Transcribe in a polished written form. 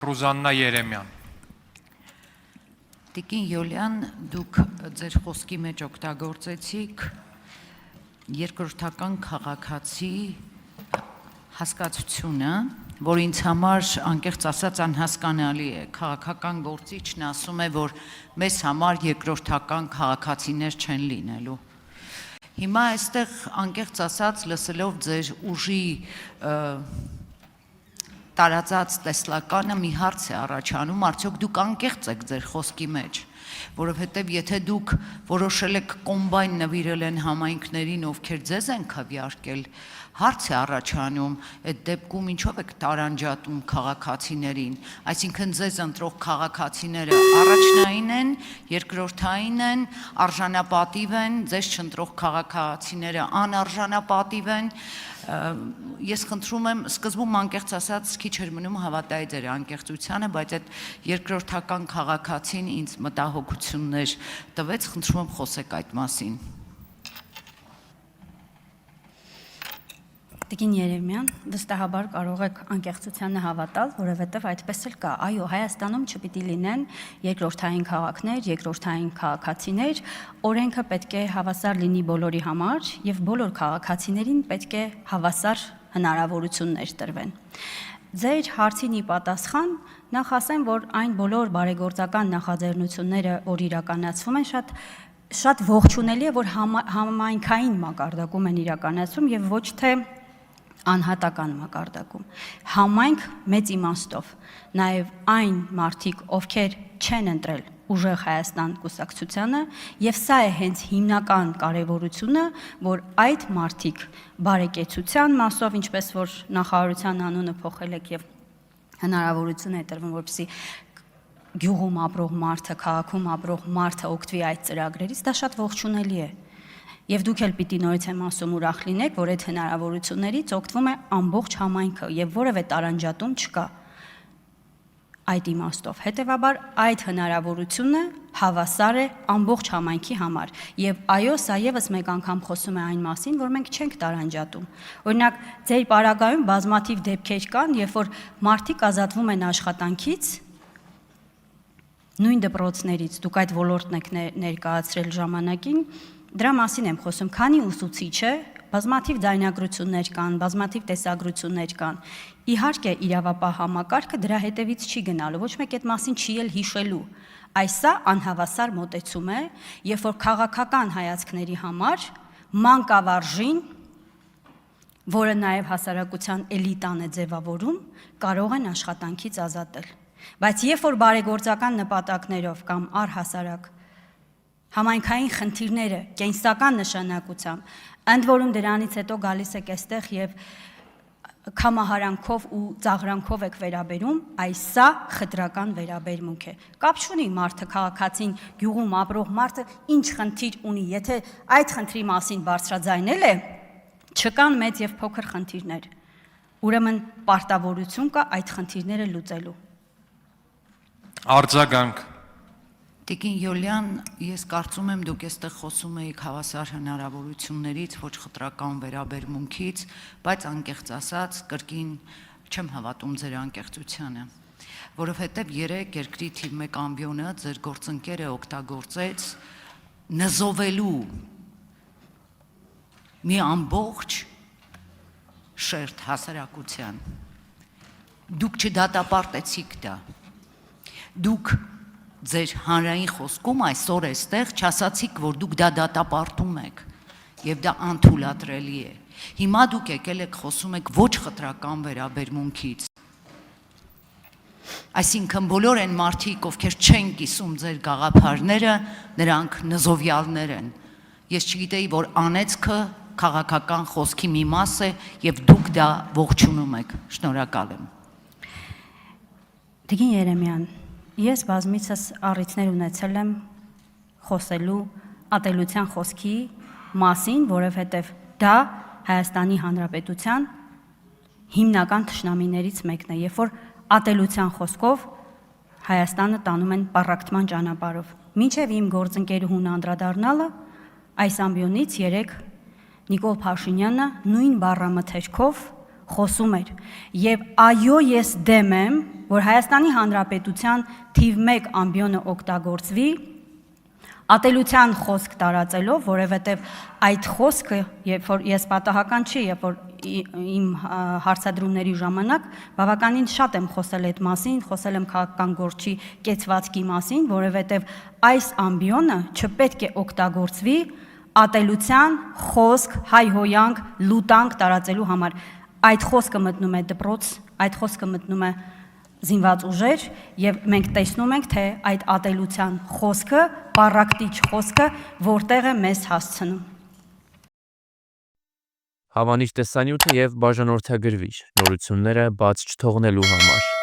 Ռուզաննա Երեմյան։ Տիկին Յոլյան, դուք ձեր խոսքի մեջ օգտագործեցիք երկրորդական քաղաքացի հասկացությունը, որ ինձ համար անկեղծ ասած անհասկանալի է։ Քաղաքական գործիչն ասում է, որ մեզ համար երկրորդական քաղաքացիներ չեն լինելու։ Հիմա այստեղ անկեղծ ասած լսելով ձեր ուժի տարածած տեսլականը մի հարց է առաջանում, արդյոք դուք անկեղծ եք ձեր խոսքի մեջ, որովհետև եթե դուք որոշել եք կոմբայն նվիրել են համայնքներին, ովքեր ձեզ են քվեարկել, հարց է առաջանում, այդ դեպքում ինչով եք տարանջատում քաղաքացիներին, այսինքն ձեզ ընտրող քաղաքացիները առաջնային են, երկրորդային են, արժանապատիվ են, ձեզ չընտրող քաղաքացիները անարժանապատիվ են, ես խնդրում եմ, սկզբում անկեղծ ասած քիչ էր մնում հավատայի ձեր անկեղծությանը, բայց այդ երկրորդական քաղաքացին ինձ մտահոգություններ տվեց, խնդրում եմ խոսեք այդ մասին։ Տիկին Երեմյան, վստահաբար կարող եք անկեղծությանը հավատալ, որովհետև այդպես էլ կա։ Այո, Հայաստանում չպիտի լինեն երկրորդային քաղաքներ, երկրորդային քաղաքացիներ, օրենքը պետք է հավասար լինի բոլորի համար եւ բոլոր քաղաքացիներին պետք է հավասար հնարավորություններ տրվեն։ Ձեր հարցին ի պատասխան նախ ասեմ, որ այն բոլոր բարեգործական նախաձեռնությունները, որ իրականացվում են, շատ ողջունելի է, որ համայնքային մակարդակում են իրականացվում եւ ոչ թե անհատական մակարդակում։ Համայնք մեծ իմաստով, նաև այն մարդիկ, ովքեր չեն ընտրել ուժեղ Հայաստան կուսակցությանը, եւ սա է հենց հիմնական կարեւորությունը, որ այդ մարդիկ բարեկեցության մասով, ինչպես որ նախարարության անունը փոխել եք եւ հնարավորություն է տրվում, որպեսզի գյուղում ապրող մարդը, քաղաքում ապրող մարդը օգտվի այդ ծրագրերից, դա շատ ողջունելի է։ Եվ դուք էլ պիտի նորից եմ ասում ուրախ լինեք, որ այդ հնարավորություններից օգտվում է ամբողջ համայնքը եւ որևէ տարանջատում չկա այդ իմաստով։ Հետևաբար այդ հնարավորությունը հավասար է ամբողջ համայնքի համար։ Եվ այո, սա եւս մեկ անգամ խոսում է այն մասին, որ մենք չենք տարանջատում։ Օրինակ, ձեր պարագայում բազմաթիվ դեպքեր կան, երբ որ մարդիկ ազատվում են աշխատանքից, նույն դպրոցներից, դուք այդ ոլորտն եք ներկայացրել ժամանակին, դրա մասին եմ խոսում, քանի ուսուցիչ է, բազմաթիվ ձայնագրություններ կան, բազմաթիվ տեսագրություններ կան։ Իհարկե իրավապահ համակարգը դրա հետևից չի գնալու, ոչ մեկ այդ մասին չի էլ հիշելու։ Այսա անհավասար մոտեցում է, երբ որ քաղաքական հայացքների համար մանկավարժին, որը նաև հասարակության էլիտան է ձևավորում, կարող են աշխատանքից ազատել։ Բայց երբ որ բարեգործական նպատակներով կամ առհասարակ համայնքային խնդիրները կենսական նշանակությամբ, ընդ որում դրանից հետո գալիս եք այստեղ եւ կամահարանքով ու ծաղրանքով եք վերաբերում, այսա խտրական վերաբերմունք է։ Կապ չունի մարդը քաղաքացին գյուղում ապրող մարդը ինչ խնդիր ունի, եթե այդ խնդրի մասին բարձրաձայնել է, չկան մեծ եւ փոքր խնդիրներ։ Ուրեմն պարտավորություն կա այդ խնդիրները լուծելու։ Արձագանք։ Տիկին Յոլյան, ես կարծում եմ դուք այստեղ խոսում եք հավասար հնարավորություններից, ոչ խտրական վերաբերմունքից, բայց անկեղծ ասած կրկին չեմ հավատում ձեր անկեղծությանը, որովհետև երեք երկրի թիվ 1 ամբիոնը ձեր գործընկերը օգտագործեց նզովելու մի ամբողջ շերտ հասարակության։ Դուք չդատապարտեցիք դա։ Դուք ձեր հանրային խոսքում այսօր այստեղ չասացիք, որ դուք դա դատապարտում եք եւ դա անթույլատրելի է։ Հիմա դուք եկել եք խոսում եք ոչ խտրական վերաբերմունքից։ Այսինքն բոլոր այն մարդիկ, ովքեր չեն կիսում ձեր գաղափարները, նրանք նզովյալներ են։ Ես չգիտեի, որ անեծքը քաղաքական խոսքի մի մաս է եւ դուք դա ողջունում եք։ Շնորհակալ եմ։ Տիկին Երեմյան, ես բազմիցս առիթներ ունեցել եմ խոսելու ատելության խոսքի մասին, որովհետև դա Հայաստանի Հանրապետության հիմնական թշնամիներից մեկն է, երբ որ ատելության խոսքով Հայաստանը տանում են պառակտման ճանապարհով։ Մինչև իմ գործընկերուհուն անդրադառնալը այս ամբիոնից երեք Նիկոլ Փաշինյանը նույն բառամթերքով խոսում էր։ Եվ այո, ես դեմ եմ, որ Հայաստանի Հանրապետության թիվ 1 ամբիոնը օգտագործվի ատելության խոսք տարածելով, որովհետև այդ խոսքը, երբ որ ես պատահական չի, երբ որ իմ հարցադրումների ժամանակ բավականին շատ եմ խոսել այդ մասին, խոսել եմ քաղաքական գործի կեցվածքի մասին, որովհետև այս ամբիոնը չպետք է օգտագործվի ատելության խոսք, հայհոյանք, լուտանք տարածելու համար։ Այդ խոսքը մտնում է դպրոց, այդ խոսքը մտնում է զինված ուժեր եւ մենք տեսնում ենք, թե այդ ատելության խոսքը, պարակտիչ խոսքը որտեղ է մեզ հասցնում։ Հավանիր տեսանյութը եւ բաժանորդագրվիր նորությունները բաց չթողնելու համար։